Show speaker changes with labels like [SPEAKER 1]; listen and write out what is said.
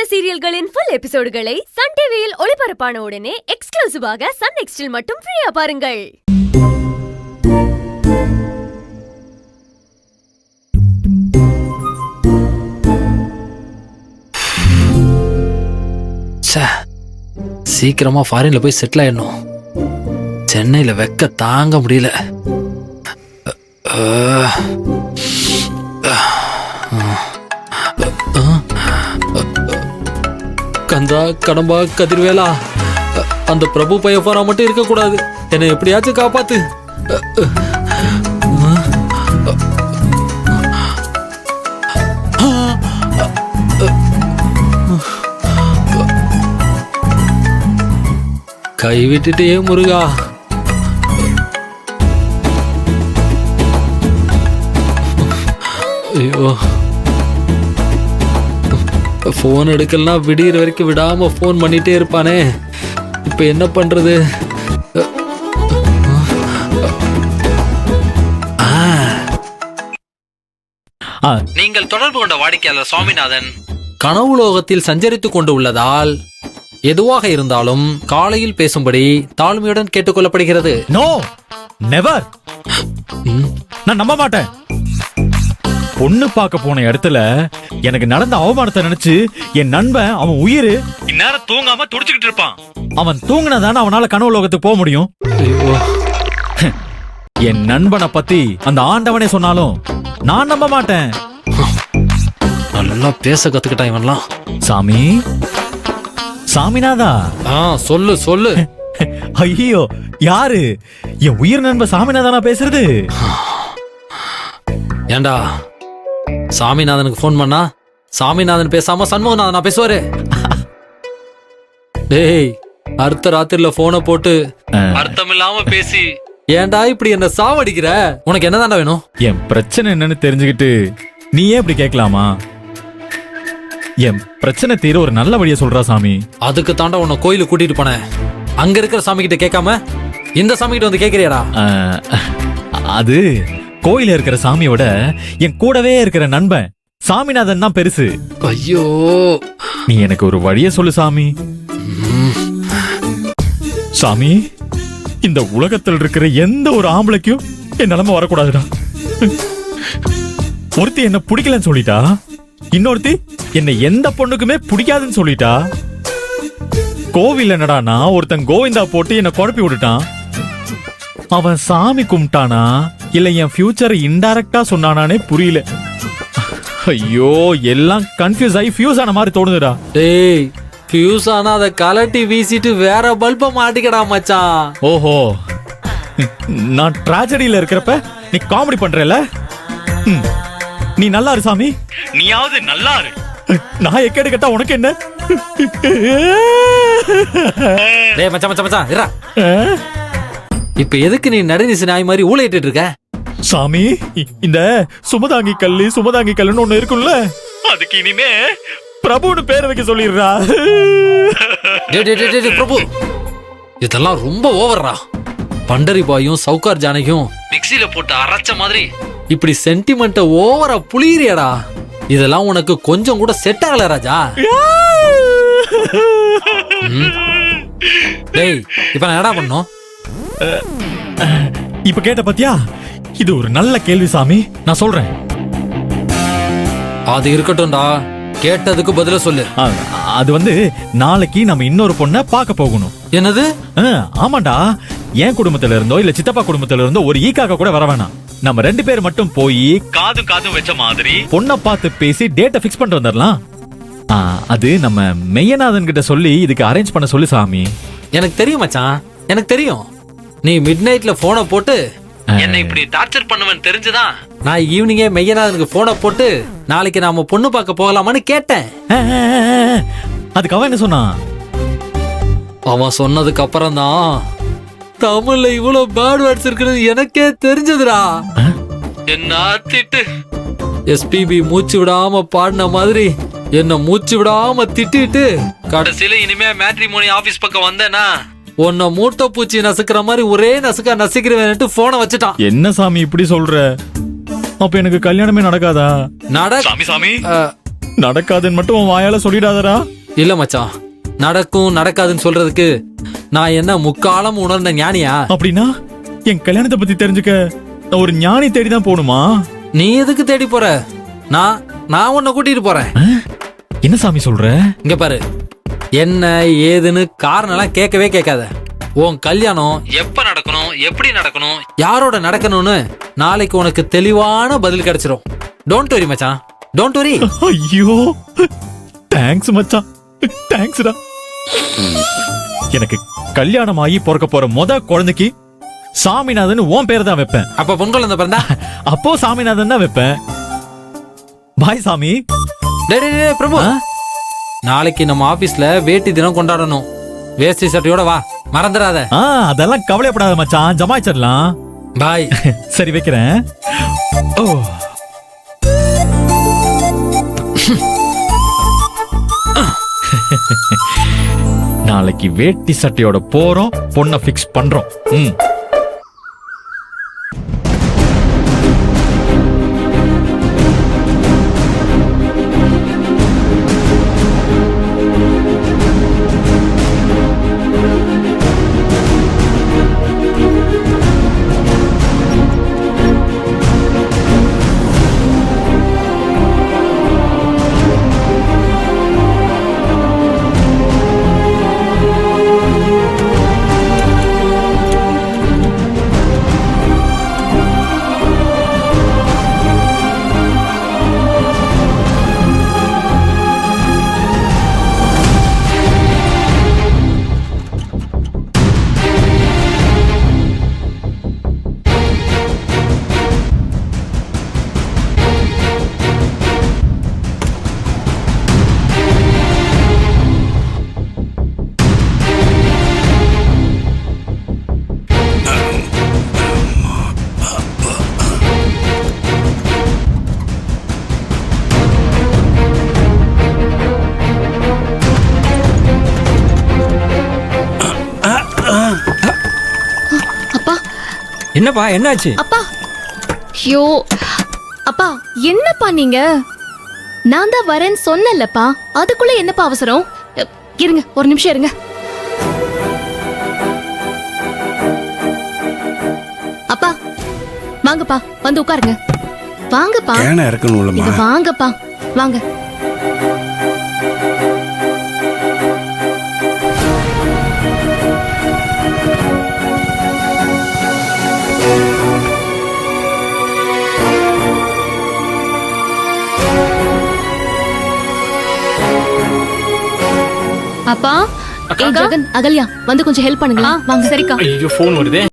[SPEAKER 1] சீரியல்களின் full எபிசோடுகளை Sun டிவியில் ஒளிபரப்பான உடனே எக்ஸ்க்ளூசிவாக சன் நெக்ஸ்டில் மட்டும் ஃப்ரீயா பாருங்கள்.
[SPEAKER 2] சீக்கிரமா ஃபாரின்ல போய் செட்டில் ஆயிடணும். சென்னையில வெக்க தாங்க முடியல. கந்தா கடம்பா கதிர்வேலா, அந்த பிரபு பையஃபாரா மட்டும் இருக்க கூடாது. என்னை எப்படியாச்சும் காப்பாத்து. கை விட்டுட்டே முருகா. ஐயோ, போன் எடுக்கலாம், விடிகிற வரைக்கும் விடாம போன் பண்ணிட்டே இருப்பானே. இப்ப என்ன பண்றது? நீங்கள் தொடர்பு கொண்ட வாடிக்கையாளர் சுவாமிநாதன் கனவுலோகத்தில் சஞ்சரித்துக் கொண்டு உள்ளதால் எதுவாக இருந்தாலும் காலையில் பேசும்படி தாழ்மையுடன் கேட்டுக்கொள்ளப்படுகிறது.
[SPEAKER 3] No, never. நான் நம்ப மாட்டேன். பொண்ணு பார்க்க போன இடத்துல எனக்கு நடந்த அவமானத்தை நினைச்சு என் நண்பன் அவன் உயிர் இந்நேரம் தூங்காம துடிச்சுக்கிட்டு இருப்பான். அவன் தூங்கினதான அவனால கனவு லோகத்துக்கு போக முடியும். என் நண்பனை பத்தி அந்த ஆண்டவனே சொன்னாலும் நான் நம்ப மாட்டேன்.
[SPEAKER 2] நல்லா பேச கத்துக்கிட்டான் இவன்லாம்.
[SPEAKER 3] சாமி, சாமிநாதா.
[SPEAKER 2] சொல்லு சொல்லு.
[SPEAKER 3] ஐயோ, யாரு? என் உயிர் நண்பன் சாமிநாதானா பேசுறது?
[SPEAKER 2] ஏண்டா, சாமிநாதனுக்கு போன் பண்ணா சாமிநாதன் பேசாம சண்முகநாதனா பேசுவாரு? டேய், அடுத்த ராத்திரில போனை போட்டு அர்த்தம் இல்லாம பேசி ஏன்டா இப்படி என்ன சாவடிக்கிற? உனக்கு என்னதான்டா வேணும்?
[SPEAKER 3] என் பிரச்சனை என்னன்னு தெரிஞ்சுக்கிட்டு நீ ஏன் இப்படி கேட்கலாமா? என் பிரச்சனை தீர ஒரு நல்ல வழியை சொல்றா சாமி.
[SPEAKER 2] அதுக்கு தாண்டா உன்னை கோயிலுக்கு கூட்டிட்டு போனேன். அங்க இருக்கிற சாமி கிட்ட கேட்காம இந்த சாமி கிட்ட வந்து கேக்குறியாடா?
[SPEAKER 3] அது கோயில இருக்கிற சாமியோட என் கூடவே இருக்கிற நண்பன் சாமிநாதன் தான் பெருசு.
[SPEAKER 2] ஐயோ,
[SPEAKER 3] நீ எனக்கு ஒரு வழியை சொல்லு சாமி. சாமி, இந்த உலகத்தில் இருக்கிற எந்த ஒரு ஆம்பளைக்கும் என் நிலைமை வரக்கூடாதுடா. ஒருத்தி என்ன பிடிக்கலன்னு சொல்லிட்டா, இன்னொருத்தி என்ன எந்த பொண்ணுக்குமே பிடிக்காதுன்னு சொல்லிட்டா. கோவில் என்னடானா ஒருத்தன் கோவிந்தா போட்டு என்ன குழப்பி விட்டுட்டான். அவன் சாமி கும்பிட்டானா இல்ல என் ஃபியூச்சரை இன்டைரக்டா சொன்னானே புரியல. ஐயோ, எல்லாம் கன்ஃபியூஸ் ஆகி ஃபியூஸ் ஆன மாதிரி தோணுதுடா.
[SPEAKER 2] டேய், ஃபியூஸ் ஆனா அதை கலட்டி வீசிட்டு வேற பல்ப மாட்டிக்கடா மச்சான்.
[SPEAKER 3] ஓஹோ, நான் ட்ராஜடியில இருக்கிறப்ப நீ காமெடி பண்றல. நீ நல்லா இரு சாமி, நீயாவது நல்லா இரு. நான் எக்கேடு கேட்டா உனக்கு என்ன?
[SPEAKER 2] டேய் மச்சான் மச்சான் மச்சான் இரா. இப்ப எதுக்கு நீ நடுநிசி நாய் மாதிரி ஊளையிட்டு இருக்க?
[SPEAKER 3] சாமி, இந்த சுமதாங்கி கல்லுன்னு ஒண்ணு இருக்குல்ல, அதுக்கு இனிமே பிரபுன்னு பேர் வைக்க சொல்லிடுறா.
[SPEAKER 2] பிரபு, இதெல்லாம் ரொம்ப ஓவர்ரா. பண்டரி பாயும் சவுகார் ஜானகியும் மிக்ஸில போட்டு அரைச்ச மாதிரி இப்படி சென்டிமெண்ட ஓவரா புளியறியாடா. இதெல்லாம் உனக்கு கொஞ்சம் கூட செட் ஆகல ராஜா. டேய், இப்ப நான் என்னடா பண்ணோம்?
[SPEAKER 3] இப்ப கேட்ட பாத்தியா? இது ஒரு நல்ல கேள்வி சாமி, நான் சொல்றேன்.
[SPEAKER 2] அது இருக்கட்டும்டா, கேட்டதுக்கு பதில சொல்லு.
[SPEAKER 3] அது வந்து நாளைக்கு நம்ம இன்னொரு பொண்ண பார்க்க போகணும்.
[SPEAKER 2] என்னது?
[SPEAKER 3] ஆமாண்டா, என் குடும்பத்துல இருந்தோ இல்ல சித்தப்பா குடும்பத்துல இருந்தோ ஒரு ஈக்காக்க கூட வர வேணாம். நம்ம 2 பேர் மட்டும் போய் காதும் வச்ச மாதிரி பொண்ணை பார்த்து பேசி டேட்டை ஃபிக்ஸ் பண்ணிட்டு வந்துடலாம். அது நம்ம மெய்யநாதன் கிட்ட சொல்லி இதுக்கு அரேஞ்ச் பண்ண சொல்லு சாமி.
[SPEAKER 2] எனக்கு தெரியும் மச்சான், எனக்கு தெரியும். நீ மிட் நைட்ல போனை போட்டு என்ன இப்படி டார்ச்சர் பண்ணுவேன்னு தெரிஞ்சுதான் நான் ஈவினிங்கே மெய்யநாதனுக்கு போனை போட்டு நாளைக்கு நாம பொண்ணு பார்க்க போகலாமான்னு கேட்டேன்.
[SPEAKER 3] அதுக்கு அவன் என்ன சொன்னான்?
[SPEAKER 2] அவன் சொன்னதுக்கு அப்புறம் தான் தமிழ்ல இவ்வளவு பேட் வேர்ட்ஸ் இருக்கிறது எனக்கே தெரிஞ்சதுடா. என்ன திட்டு எஸ்பிபி மூச்சு விடாம பாடின மாதிரி என்ன மூச்சு விடாம திட்டிட்டு கடைசியில இனிமே மேட்ரிமோனி ஆபீஸ் பக்கம் வந்தேனா உன்னை மூட்டை பூச்சி நசுக்கிற மாதிரி ஒரே நசுக்கா நசுக்கிறேன்ட்டு போனை வச்சுட்டான்.
[SPEAKER 3] என்ன சாமி இப்படி சொல்ற? அப்ப எனக்கு கல்யாணமே நடக்காதா?
[SPEAKER 2] சாமி சாமி
[SPEAKER 3] நடக்காதுன்னு மட்டும் உன் வாயால சொல்லிடாதடா.
[SPEAKER 2] இல்ல மச்சான், நடக்கும் நடக்காதுன்னு சொல்றதுக்கு நான் என்ன முக்காலம் உணர்ந்த ஞானியா?
[SPEAKER 3] அப்படின்னா என் கல்யாணத்தை பத்தி தெரிஞ்சுக்க நான் ஒரு ஞானி தேடி தான் போகணுமா?
[SPEAKER 2] நீ எதுக்கு தேடி போற? நான் உன்னை கூட்டிட்டு போறேன்.
[SPEAKER 3] என்ன சாமி சொல்ற?
[SPEAKER 2] இங்க பாரு, என்ன ஏதுன்னு காரணம்லாம் கேட்கவே கேட்காத. உன் கல்யாணம் எப்ப நடக்கணும், எப்படி நடக்கணும், யாரோட நடக்கணும்னு நாளைக்கு உனக்கு தெளிவான பதில் கிடைச்சிரும். டோன்ட் வரி மச்சான், டோன்ட் வரி.
[SPEAKER 3] ஐயோ, தேங்க்ஸ் மச்சான், தேங்க்ஸ்டா. எனக்கு கல்யாணம் ஆகி பிறக்க போற குழந்தைக்கு சாமிநாதன் உன் பேர் தான் வைப்பேன்.
[SPEAKER 2] அப்ப பொன் குழந்தை பிறந்தா
[SPEAKER 3] அப்போ சாமிநாதன் தான் வைப்பேன். பாய் சாமி.
[SPEAKER 2] டேய் டேய் டேய் பிரபு, நாளைக்கு நம்ம ஆபீஸ்ல வேட்டி தினம் கொண்டாடணும். வேஷ்டி சட்டையோட வா, மறந்துடாத.
[SPEAKER 3] அதெல்லாம் கவலைப்படாத மச்சான், ஜமாய்ச்சிடலாம்.
[SPEAKER 2] பாய்.
[SPEAKER 3] சரி வைக்கிறேன். ஓ, நாளைக்கு வேட்டி சட்டையோட போறோம், பொண்ணை ஃபிக்ஸ் பண்றோம்.
[SPEAKER 4] என்னப்பா என்னாச்சு?
[SPEAKER 5] அப்பா, ஐயோ அப்பா, என்னப்பா நீங்க? நான் தான் வரேன்னு சொன்னேன்லப்பா, அதுக்குள்ள என்னப்பா அவசரம்? இருங்க, ஒரு நிமிஷம் இருங்க. அப்பா வாங்கப்பா, வந்து உட்காருங்க. வாங்கப்பா,
[SPEAKER 6] கேன இறக்கணும்லமா.
[SPEAKER 5] இது வாங்கப்பா, வாங்க. அப்பா, ஏய் ஜெகன், அகல்யா வந்து கொஞ்சம் ஹெல்ப் பண்ணுங்களா? வாங்க. சரிக்கா.
[SPEAKER 4] ஐயோ, ஃபோன் வருதே.